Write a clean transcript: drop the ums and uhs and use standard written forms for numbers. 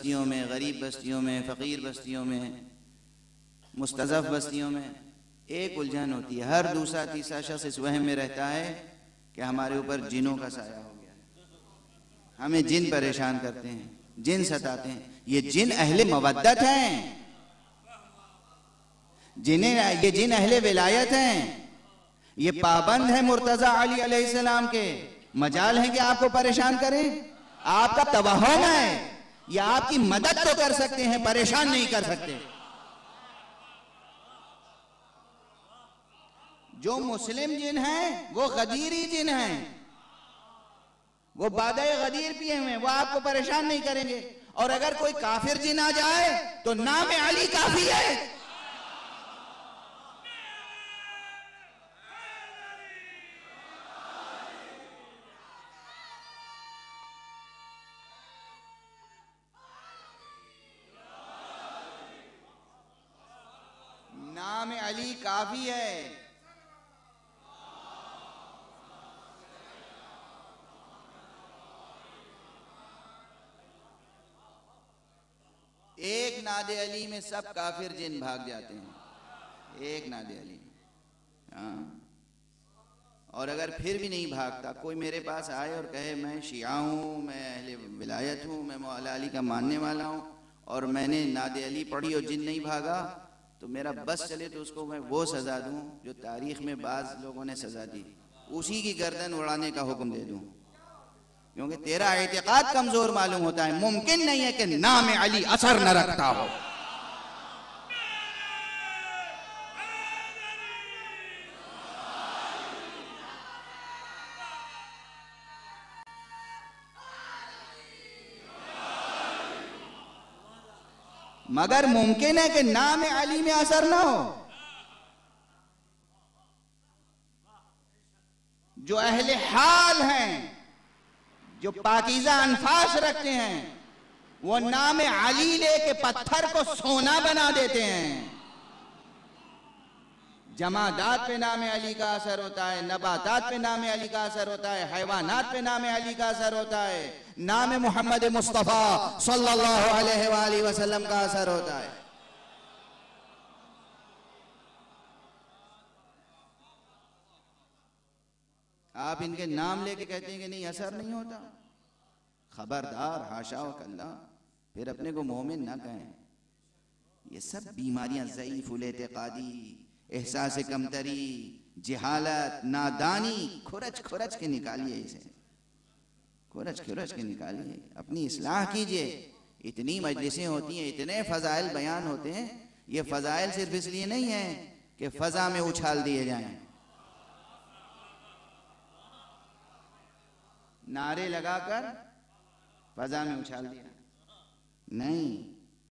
बस्तियों में, गरीब बस्तियों में, फ़कीर बस्तियों में, मुस्तज़फ़ बस्तियों में एक उलझन होती है। हर दूसरा तीसरा शख्स इस वहम में रहता है कि हमारे ऊपर जिनों का साया हो गया, हमें जिन परेशान करते हैं, जिन सताते हैं। ये जिन अहले मवद्दत हैं, ये जिन अहले विलायत हैं, ये पाबंद है मुर्तज़ा अली अलैहिस्सलाम के। मजाल है कि आपको परेशान करें? आपका तवहम है, या आपकी मदद तो कर सकते हैं, परेशान नहीं कर सकते। जो मुस्लिम जिन हैं वो गदीरी जिन हैं, वो बादे गदीर पिए हुए हैं, वो आपको परेशान नहीं करेंगे। और अगर कोई काफिर जिन आ जाए तो नाम अली काफी है। नाम अली काफी है। एक नादे अली में सब काफिर जिन भाग जाते हैं, एक नादे अली में। हाँ, और अगर फिर भी नहीं भागता, कोई मेरे पास आए और कहे मैं शिया हूँ, मैं अहले विलायत हूँ, मैं मौला अली का मानने वाला हूँ, और मैंने नादे अली पढ़ी और जिन नहीं भागा, तो मेरा बस चले तो उसको मैं वो सज़ा दूँ जो तारीख़ में बाज़ लोगों ने सज़ा दी, उसी की गर्दन उड़ाने का हुक्म दे दूँ, क्योंकि तेरा एतिकाद कमजोर मालूम होता है। मुमकिन नहीं है कि नाम अली असर न रखता हो। मगर मुमकिन है कि नाम अली में असर ना हो। जो अहले हाल हैं, जो पाकीज़ा अनफास रखते हैं, वो नाम अली लेके पत्थर को सोना बना देते हैं। जमादात पे नाम अली का असर होता है, नबातात पे नाम अली का असर होता है, हैवानात पे नाम अली का असर होता है, नाम मोहम्मद मुस्तफ़ा सल्लल्लाहु अलैहि वसल्लम का असर होता है। आप इनके नाम लेके कहते हैं कि नहीं असर नहीं होता, खबरदार, हाशा व कल्ला, फिर अपने को मोमिन ना कहें। ये सब बीमारियां, ज़ईफ़ुल एतिक़ादी, एहसास कमतरी, जहालत, नादानी, खुरच खुरच के निकालिए इसे, खुरच खुरच के निकालिए, अपनी इस्लाह कीजिए। इतनी मजलिसें होती हैं, इतने फ़ज़ाइल बयान होते हैं। ये फ़ज़ाइल सिर्फ इसलिए नहीं है कि फ़ज़ा में उछाल दिए जाएं, नारे लगाकर फ़ज़ा में उछाल दिया नहीं।